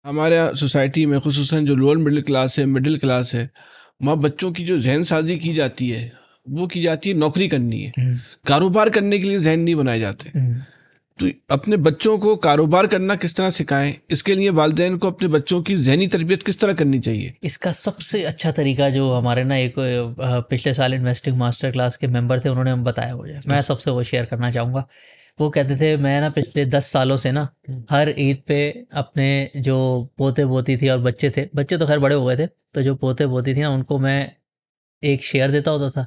हमारे यहाँ सोसाइटी में खुसूसन जो लोअर मिडिल क्लास है, मिडिल क्लास है, वहाँ बच्चों की जो जहन साजी की जाती है वो की जाती है नौकरी करनी है, कारोबार करने के लिए जहन नहीं बनाए जाते। तो अपने बच्चों को कारोबार करना किस तरह सिखाएं, इसके लिए वालिदैन को अपने बच्चों की जहनी तरबियत किस तरह करनी चाहिए? इसका सबसे अच्छा तरीका जो हमारे ना एक पिछले साल इन्वेस्टिंग मास्टर क्लास के मेंबर थे, उन्होंने हमें बताया, मुझे, मैं सबसे वो शेयर करना चाहूँगा। वो कहते थे, मैं ना पिछले 10 सालों से ना हर ईद पे अपने जो पोते पोती थी और बच्चे थे, बच्चे तो खैर बड़े हो गए थे, तो जो पोते पोती थी ना उनको मैं एक शेयर देता होता था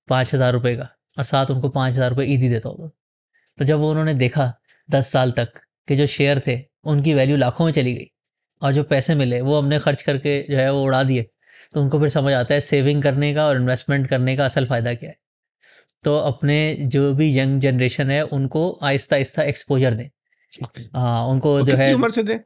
5,000 रुपये का, और साथ उनको 5,000 रुपये ईद ही देता होता था। तो जब वो उन्होंने देखा 10 साल तक कि जो शेयर थे उनकी वैल्यू लाखों में चली गई और जो पैसे मिले वो हमने खर्च करके जो है वो उड़ा दिए, तो उनको फिर समझ आता है सेविंग करने का और इन्वेस्टमेंट करने का असल फ़ायदा क्या है। तो अपने जो भी यंग जनरेशन है उनको आहिस्ता आहिस्ता एक्सपोजर दें। हाँ, उनको तो जो कितनी है, उम्र से दें?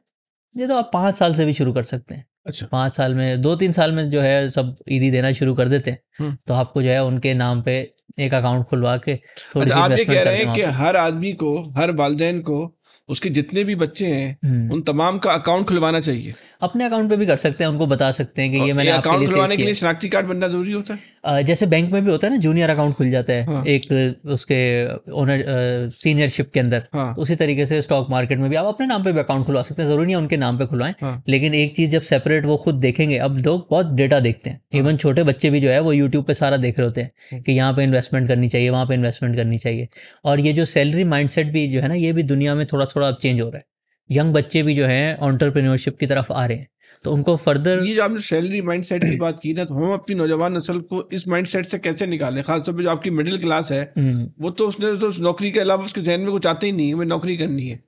ये तो आप 5 साल से भी शुरू कर सकते हैं। अच्छा। 5 साल में, 2-3 साल में जो है सब ईदी देना शुरू कर देते हैं, तो आपको जो है उनके नाम पे एक अकाउंट खुलवा के थोड़ी अच्छा, सी आप ये इन्वेस्टमेंट कह कर रहे दें हैं वहाँ कि पे। हर आदमी को, हर वालिदैन को उसके जितने भी बच्चे हैं उन तमाम का अकाउंट खुलवाना चाहिए? अपने अकाउंट पे भी कर सकते हैं, उनको बता सकते हैं कि ये और ये मैंने आपके अकाउंट लिए सेव खुलवाने के किया लिए है। शनाख्ती कार्ड बनना जरूरी होता है? जैसे बैंक में भी होता है ना, जूनियर अकाउंट खुल जाता है हाँ एक उसके ओनर सीनियरशिप के अंदर, हाँ उसी तरीके से स्टॉक मार्केट में भी आप अपने नाम पे भी अकाउंट खुलवा सकते हैं, ज़रूरी नहीं है उनके नाम पे खुलवाएं। हाँ लेकिन एक चीज़ जब सेपरेट वो खुद देखेंगे, अब लोग बहुत डेटा देखते हैं, हाँ इवन छोटे बच्चे भी जो है वो यूट्यूब पे सारा देख रहे होते हैं कि यहाँ पे इन्वेस्टमेंट करनी चाहिए, वहाँ पे इन्वेस्टमेंट करनी चाहिए। और ये जो सैलरी माइंडसेट भी जो है ना, ये भी दुनिया में थोड़ा थोड़ा अब चेंज हो रहा है। यंग बच्चे भी जो हैं एंटरप्रेन्योरशिप की तरफ आ रहे हैं, तो उनको फर्दर। ये जो आपने सैलरी माइंडसेट की बात की ना, तो हम अपनी नौजवान नस्ल को इस माइंडसेट से कैसे निकालें? खासतौर पे जो आपकी मिडिल क्लास है, वो तो उसने तो उस नौकरी के अलावा उसके जहन में कुछ आते ही नहीं है, हमें नौकरी करनी है।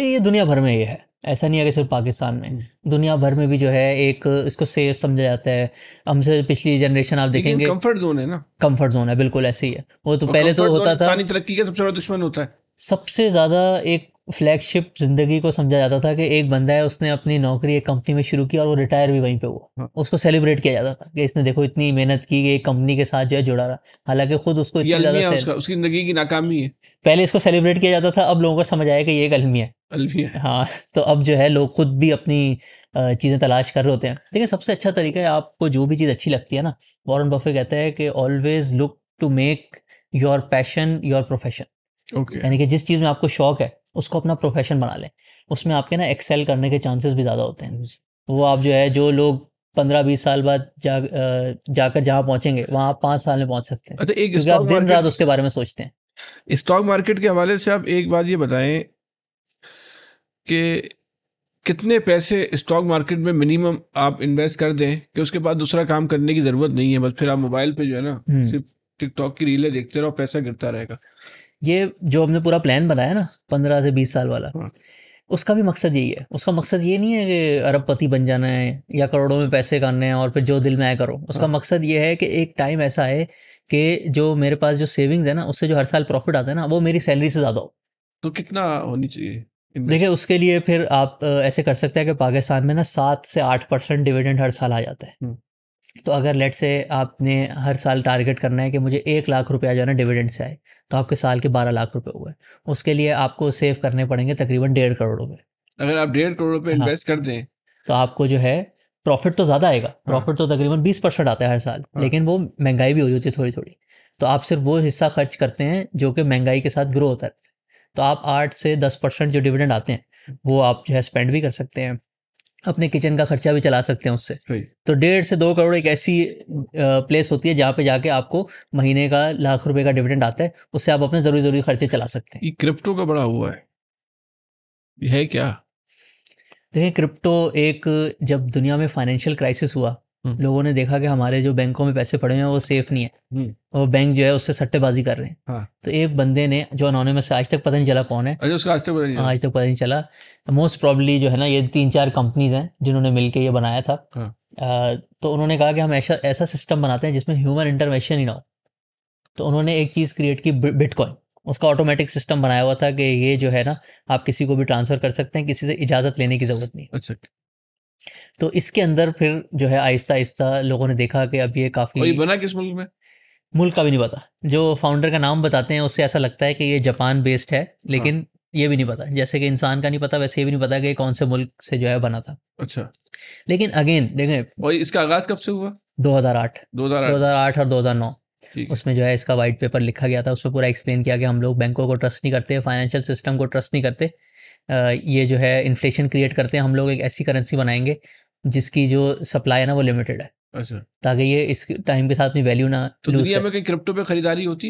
ये दुनिया भर में ये है, ऐसा नहीं है कि सिर्फ पाकिस्तान में, दुनिया भर में भी जो है एक इसको सेफ समझा जाता है। हमसे पिछली जनरेशन आप लेकिन देखेंगे, कंफर्ट जोन है ना, कंफर्ट जोन है, बिल्कुल ऐसे ही है। वो तो और पहले तो कंफर्ट जोन होता था, इंसानी तरक्की का सबसे बड़ा दुश्मन होता है। सबसे ज़्यादा एक फ्लैगशिप ज़िंदगी को समझा जाता था कि एक बंदा है, उसने अपनी नौकरी एक कंपनी में शुरू की और वो रिटायर भी वहीं पे हुआ, हाँ। उसको सेलिब्रेट किया जाता था कि इसने देखो इतनी मेहनत की, एक कंपनी के साथ जो है जुड़ा रहा, हालांकि खुद उसको ये इतनी ज़्यादा अलमिया उसका, उसकी जिंदगी की नाकामी है। पहले इसको सेलिब्रेट किया जाता था, अब लोगों को समझ आया कि ये एक अलमिया है। अलमिया है। हाँ, तो अब जो है लोग खुद भी अपनी चीज़ें तलाश कर रहे होते हैं। लेकिन सबसे अच्छा तरीका है, आपको जो भी चीज़ अच्छी लगती है ना, वॉरेन बफे कहता है कि always look to make your passion your profession. Okay. यानी कि जिस चीज़ में आपको शौक है उसको अपना प्रोफेशन बना लें, उसमें आपके ना एक्सेल करने के चांसेस भी ज़्यादा होते हैं। वो आप जो है, जो लोग 15-20 साल बाद जाकर जहाँ पहुँचेंगे वहाँ आप 5 साल में पहुँच सकते हैं, अच्छा, एक क्योंकि आप स्टॉक दिन रात मार्केट, उसके बारे में सोचते हैं। स्टॉक मार्केट के हवाले से आप एक बात ये बताएं कि कितने पैसे स्टॉक मार्केट में मिनिमम आप इन्वेस्ट कर दें कि उसके बाद दूसरा काम करने की ज़रूरत नहीं है, बस फिर आप मोबाइल पे जो है ना सिर्फ टिकटॉक की रीलें देखते रहो, पैसा गिरता रहेगा? ये जो हमने पूरा प्लान बनाया ना 15 से 20 साल वाला, हाँ। उसका भी मकसद यही है। उसका मकसद ये नहीं है कि अरबपति बन जाना है या करोड़ों में पैसे करने हैं और फिर जो दिल में आए करो। उसका हाँ। मकसद ये है कि एक टाइम ऐसा है कि जो मेरे पास जो सेविंग्स है ना, उससे जो हर साल प्रॉफिट आता है ना, वो मेरी सैलरी से ज़्यादा हो। तो कितना होनी चाहिए देखिए, इन्वेस्ट? उसके लिए फिर आप ऐसे कर सकते हैं कि पाकिस्तान में ना 7 से 8% डिविडेंड हर साल आ जाता है। तो अगर लेट से आपने हर साल टारगेट करना है कि मुझे 1 लाख रुपया जो है ना डिविडेंड से आए, तो आपके साल के 12 लाख रुपए हुए। उसके लिए आपको सेव करने पड़ेंगे तकरीबन 1.5 करोड़ रुपए। अगर आप 1.5 करोड़ रुपए हाँ, इन्वेस्ट कर दें? तो आपको जो है प्रॉफिट तो ज़्यादा आएगा, हाँ प्रॉफिट तो तकरीबन 20% आता है हर साल, हाँ। लेकिन वो महंगाई भी हो जाती है थोड़ी थोड़ी। तो आप सिर्फ वो हिस्सा खर्च करते हैं जो कि महंगाई के साथ ग्रो होता है। तो आप 8 से 10% जो डिविडेंड आते हैं वो आप जो है स्पेंड भी कर सकते हैं, अपने किचन का खर्चा भी चला सकते हैं उससे। सही। तो 1.5 से 2 करोड़ एक ऐसी प्लेस होती है जहाँ पे जाके आपको महीने का लाख रुपए का डिविडेंड आता है, उससे आप अपने ज़रूरी खर्चे चला सकते हैं। ये क्रिप्टो का बड़ा हुआ है, ये है क्या? देखिए, क्रिप्टो एक, जब दुनिया में फाइनेंशियल क्राइसिस हुआ, लोगों ने देखा कि हमारे जो बैंकों में पैसे पड़े हुए हैं वो सेफ नहीं है, और बैंक जो है उससे सट्टेबाजी कर रहे हैं। हाँ। तो एक बंदे ने, जो अनोनिमस है, आज तक पता नहीं चला कौन है, अच्छा, उसका आज तक पता नहीं चला? आज तक पता नहीं चला। मोस्ट प्रॉब्ली जो है ना, ये 3-4 कंपनीज हैं जिन्होंने मिलके ये बनाया था। हाँ। तो उन्होंने कहा कि हम ऐसा ऐसा सिस्टम बनाते हैं जिसमें ह्यूमन इंटरवेंशन ही ना हो। तो उन्होंने एक चीज़ क्रिएट की, बिटकॉइन। उसका ऑटोमेटिक सिस्टम बनाया हुआ था कि ये जो है ना, आप किसी को भी ट्रांसफ़र कर सकते हैं, किसी से इजाज़त लेने की ज़रूरत नहीं। अच्छा। तो इसके अंदर फिर जो है आहिस्ता आहिस्ता लोगों ने देखा कि अब ये और काफ़ी, ये बना किस मुल्क में? मुल्क का भी नहीं पता, जो फाउंडर का नाम बताते हैं उससे ऐसा लगता है कि ये जापान बेस्ड है, लेकिन ये भी नहीं पता, जैसे कि इंसान का नहीं पता वैसे ये भी नहीं पता कि कौन से मुल्क से जो है बना था। अच्छा। लेकिन अगेन देखें, और इसका आगाज कब से हुआ? 2008 2008 और 2009 ठीक है। उसमें जो है इसका वाइट पेपर लिखा गया था। उसमें पूरा एक्सप्लेन किया कि हम लोग बैंकों को ट्रस्ट नहीं करते, फाइनेंशियल सिस्टम को ट्रस्ट नहीं करते, ये जो है इन्फ्लेशन क्रिएट करते हैं, हम लोग एक ऐसी करेंसी बनाएंगे जिसकी जो सप्लाई है ना वो लिमिटेड है, अच्छा। ताकि ये इस टाइम के साथ अपनी वैल्यू ना तो लूज दुनिया करे। में कहीं क्रिप्टो पे खरीदारी होती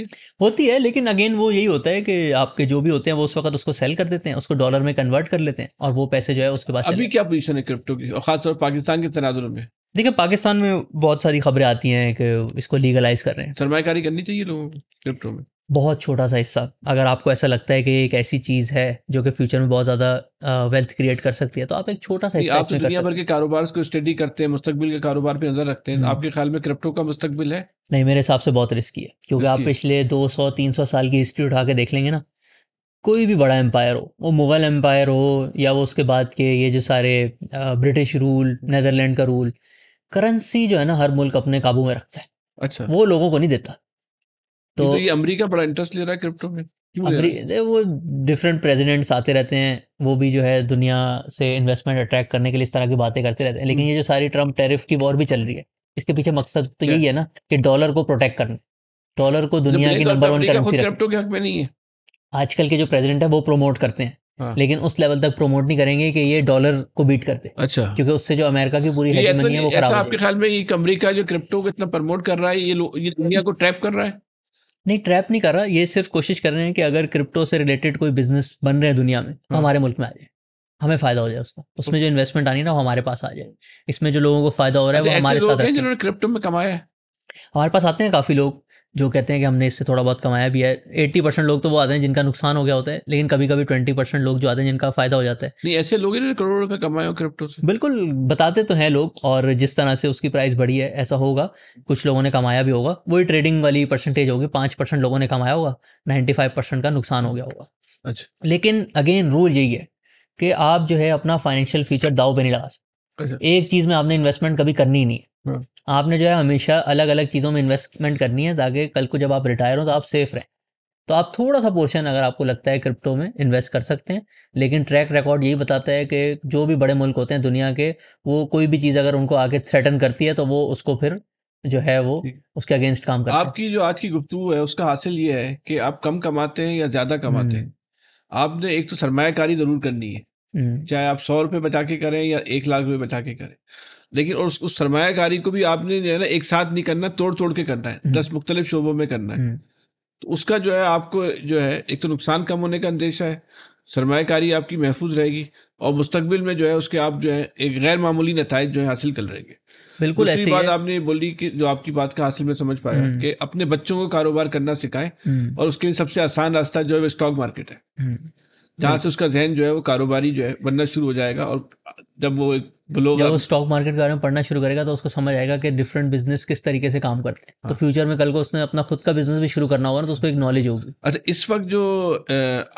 है, लेकिन अगेन वो यही होता है कि आपके जो भी होते हैं वो उस वक्त उसको सेल कर देते हैं, उसको डॉलर में कन्वर्ट कर लेते हैं और वो पैसे जो है उसके पास अभी चले। क्या पोजीशन है क्रिप्टो की, और खासतौर पर पाकिस्तान के तनाजुर में? देखिए, पाकिस्तान में बहुत सारी खबरें आती हैं कि इसको लीगलाइज कर रहे हैं। सरमायाकारी करनी चाहिए लोगों को क्रिप्टो में? बहुत छोटा सा हिस्सा, अगर आपको ऐसा लगता है कि ये एक ऐसी चीज़ है जो कि फ्यूचर में बहुत ज़्यादा वेल्थ क्रिएट कर सकती है, तो आप एक छोटा सा हिस्सा आप तो इसमें कर दुनिया सकते भर के कारोबार को स्टडी करते हैं, मुस्तकबिल के कारोबार पे नजर रखते हैं, आपके ख्याल में क्रिप्टो का मुस्तकबिल है? नहीं, मेरे हिसाब से बहुत रिस्की है, क्योंकि आप रिस्की? पिछले 200-300 साल की हिस्ट्री उठा के देख लेंगे ना, कोई भी बड़ा एम्पायर हो, वो मुग़ल एम्पायर हो या वो उसके बाद के ये जो सारे ब्रिटिश रूल, नेदरलैंड का रूल, करेंसी जो है ना हर मुल्क अपने काबू में रखता है, अच्छा। वो लोगों को नहीं देता। तो ये अमेरिका बड़ा इंटरेस्ट ले रहा है क्रिप्टो में, क्यों ले रहा है? वो डिफरेंट प्रेसिडेंट्स आते रहते हैं, वो भी जो है दुनिया से इन्वेस्टमेंट अट्रैक्ट करने के लिए इस तरह की बातें करते रहते हैं। लेकिन ये जो सारी ट्रम्प टैरिफ की वॉर भी चल रही है, इसके पीछे मकसद तो क्या? यही है ना कि डॉलर को प्रोटेक्ट करना, डॉलर को दुनिया की नंबर 1 करेंसी रखना। क्रिप्टो के हक में नहीं है। आजकल के जो प्रेसिडेंट है वो प्रमोट करते हैं, हाँ। लेकिन उस लेवल तक प्रमोट नहीं करेंगे कि ये डॉलर को बीट करते, अच्छा। क्योंकि उससे जो अमेरिका की पूरी ये ऐसा हेजेमनी है वो नहीं, खराब ऐसा हो आपके जाएगी। ख्याल में ये अमेरिका जो क्रिप्टो को इतना प्रमोट कर रहा है, ये दुनिया को ट्रैप कर रहा है? नहीं, ट्रैप नहीं कर रहा, ये सिर्फ कोशिश कर रहे हैं कि अगर क्रिप्टो से रिलेटेड कोई बिजनेस बन रहे हैं दुनिया में तो हमारे मुल्क में आ जाए, हमें फायदा हो जाए उसका, उसमें जो इन्वेस्टमेंट आनी है ना वो हमारे पास आ जाए, इसमें जो लोगों को फायदा हो रहा है वो अच्छा, ऐसे हमारे लोग साथ हैं रखें। जिन्होंने क्रिप्टो में कमाया है? हमारे पास आते हैं काफ़ी लोग जो कहते हैं कि हमने इससे थोड़ा बहुत कमाया भी है। 80% लोग तो वो आते हैं जिनका नुकसान हो गया होता है, लेकिन कभी कभी 20% लोग जो आते हैं जिनका फ़ायदा हो जाता है। नहीं, ऐसे लोग हैं करोड़ों रुपए कमाए हो क्रिप्टो से? बिल्कुल, बताते तो हैं लोग, और जिस तरह से उसकी प्राइस बढ़ी है ऐसा होगा, कुछ लोगों ने कमाया भी होगा, वही ट्रेडिंग वाली परसेंटेज होगी, 5% लोगों ने कमाया होगा, 95% का नुकसान हो गया होगा। अच्छा। लेकिन अगेन रूल यही है कि आप जो है अपना फाइनेंशियल फ्यूचर दाव पे नहीं लगा सकते। अच्छा। एक चीज़ में आपने इन्वेस्टमेंट कभी करनी ही नहीं है, हाँ। आपने जो है हमेशा अलग अलग चीज़ों में इन्वेस्टमेंट करनी है, ताकि कल को जब आप रिटायर हो तो आप सेफ रहें। तो आप थोड़ा सा पोर्शन अगर आपको लगता है क्रिप्टो में इन्वेस्ट कर सकते हैं, लेकिन ट्रैक रिकॉर्ड यही बताता है कि जो भी बड़े मुल्क होते हैं दुनिया के, वो कोई भी चीज़ अगर उनको आके थ्रेटन करती है तो वो उसको फिर जो है वो उसके अगेंस्ट काम करते हैं। आपकी जो आज की गुफ्तगू है उसका हासिल ये है कि आप कम कमाते हैं या ज़्यादा कमाते हैं, आपने एक तो सरमायाकारी ज़रूर करनी है, चाहे आप 100 रुपये बचा के करें या 1 लाख रुपये बचा के करें, लेकिन और उस सरमायाकारी को भी आपने जो है ना एक साथ नहीं करना, तोड़ तोड़ के करना है, 10 मुख्तलिफ शोबों में करना है। तो उसका जो है आपको जो है एक तो नुकसान कम होने का अंदेशा है, सरमायाकारी आपकी महफूज रहेगी, और मुस्तकबिल में जो है उसके आप जो है एक गैर मामूली नताइज जो है हासिल कर रहेंगे। बिल्कुल दूसरी ऐसे बात ही है। आपने बोली कि जो आपकी बात का हासिल में समझ पाया कि अपने बच्चों को कारोबार करना सिखाएं, और उसके लिए सबसे आसान रास्ता जो है वो स्टॉक मार्केट है, जहाँ से उसका जहन जो है वो कारोबारी जो है बनना शुरू हो जाएगा। और जब वो जब वो स्टॉक मार्केट के बारे में पढ़ना शुरू करेगा तो उसको समझ आएगा कि डिफरेंट बिजनेस किस तरीके से काम करते हैं। तो फ्यूचर में कल को उसने अपना खुद का बिजनेस भी शुरू करना होगा ना, तो उसको एक नॉलेज होगी। अच्छा, इस वक्त जो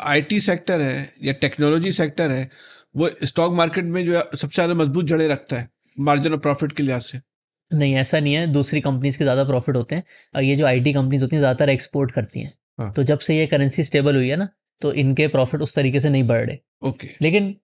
आईटी सेक्टर है या टेक्नोलॉजी सेक्टर है, वो स्टॉक मार्केट में जो है सबसे ज़्यादा मजबूत जड़ें रखता है मार्जिन ऑफ प्रॉफिट के लिहाज से? नहीं, ऐसा नहीं है, दूसरी कंपनीज के ज़्यादा प्रॉफिट होते हैं, और ये जो आईटी कंपनीज होती हैं ज़्यादातर एक्सपोर्ट करती हैं। तो जब से ये करेंसी स्टेबल हुई है ना, तो इनके प्रॉफिट उस तरीके से नहीं बढ़ रहे। ओके। लेकिन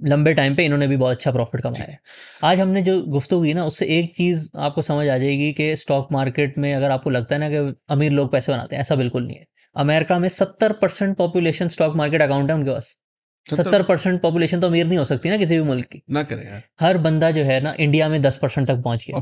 लंबे टाइम पे इन्होंने भी बहुत अच्छा प्रॉफिट कमाया है। आज हमने जो गुफ्तगू की ना, उससे एक चीज़ आपको समझ आ जाएगी कि स्टॉक मार्केट में अगर आपको लगता है ना कि अमीर लोग पैसे बनाते हैं, ऐसा बिल्कुल नहीं है। अमेरिका में 70% पॉपुलेशन स्टॉक मार्केट अकाउंट है उनके पास। 70% पॉपुलेशन तो अमीर नहीं हो सकती ना किसी भी मुल्क की। ना करें यार। हर बंदा जो है ना इंडिया में 10% तक पहुंच गया। और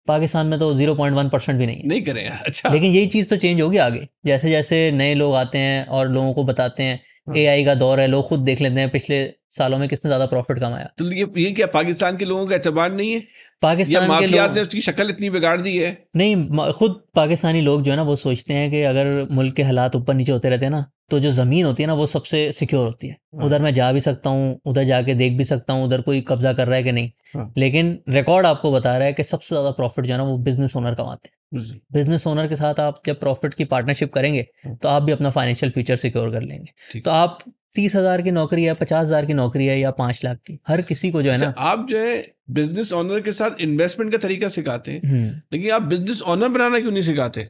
पाकिस्तान में तो 0.1% भी नहीं है। नहीं करें यार। अच्छा। लेकिन यही चीज़ तो चेंज होगी आगे, जैसे जैसे नए लोग आते हैं और लोगों को बताते हैं। AI का दौर है, लोग खुद देख लेते हैं पिछले सालों में किसने ज़्यादा प्रॉफिट कमाया। तो ये क्या पाकिस्तान के लोगों का एतबार नहीं है? पाकिस्तान के लोग ने उसकी शक्ल इतनी बिगाड़ दी है? नहीं, खुद पाकिस्तानी लोग जो है ना वो सोचते हैं कि अगर मुल्क के हालात ऊपर नीचे होते रहते हैं ना, तो जो ज़मीन होती है ना वो सबसे सिक्योर होती है। उधर मैं जा भी सकता हूँ, उधर जाके देख भी सकता हूँ उधर कोई कब्जा कर रहा है कि नहीं। लेकिन रिकॉर्ड आपको बता रहा है कि सबसे ज़्यादा प्रॉफिट जो है ना वो बिजनेस ओनर कमाते हैं। बिजनेस ओनर के साथ आप जब प्रॉफिट की पार्टनरशिप करेंगे तो आप भी अपना फाइनेंशियल फ्यूचर सिक्योर कर लेंगे। तो आप 30,000 की नौकरी है, 50,000 की नौकरी है या 5 लाख की, हर किसी को जो है ना, आप जो है बिजनेस ओनर के साथ इन्वेस्टमेंट का तरीका सिखाते हैं, लेकिन आप बिजनेस ओनर बनाना क्यों नहीं सिखाते?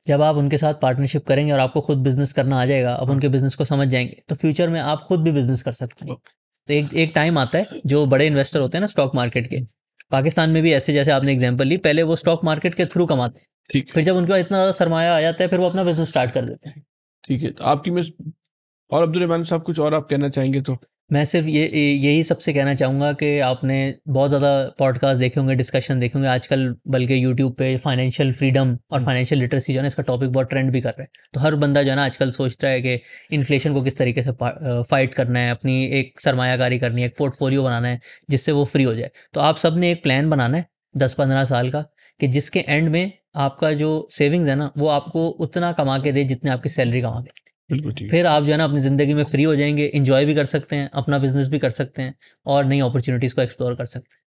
जब आप उनके साथ पार्टनरशिप करेंगे और आपको खुद बिजनेस करना आ जाएगा, अब उनके बिजनेस को समझ जाएंगे, तो फ्यूचर में आप खुद भी बिजनेस कर सकते हैं। तो एक टाइम आता है जो बड़े इन्वेस्टर होते हैं ना स्टॉक मार्केट के, पाकिस्तान में भी ऐसे, जैसे आपने एग्जांपल ली, पहले वो स्टॉक मार्केट के थ्रू कमाते हैं, ठीक है, फिर जब उनके पास इतना ज़्यादा सरमाया आ जाता है, फिर वो अपना बिजनेस स्टार्ट कर देते हैं। ठीक है। तो आपकी मैं और अब्दुल साहब कुछ और आप कहना चाहेंगे तो? मैं सिर्फ यही सबसे कहना चाहूँगा कि आपने बहुत ज़्यादा पॉडकास्ट देखे होंगे, डिस्कशन देखे होंगे आजकल, बल्कि यूट्यूब पे फाइनेंशियल फ्रीडम और फाइनेंशियल लिटरेसी जो है ना, इसका टॉपिक बहुत ट्रेंड भी कर रहा है। तो हर बंदा जो है ना आजकल सोचता है कि इन्फ्लेशन को किस तरीके से फाइट करना है, अपनी एक सरमायाकारी करनी है, एक पोर्टफोलियो बनाना है जिससे वो फ्री हो जाए। तो आप सब ने एक प्लान बनाना है 10-15 साल का, कि जिसके एंड में आपका जो सेविंग्स है ना, वो आपको उतना कमा के दे जितने आपकी सैलरी कमा के। बिल्कुल ठीक। फिर आप जो है ना अपनी ज़िंदगी में फ्री हो जाएंगे, इंजॉय भी कर सकते हैं, अपना बिजनेस भी कर सकते हैं और नई अपॉर्चुनिटीज़ को एक्सप्लोर कर सकते हैं।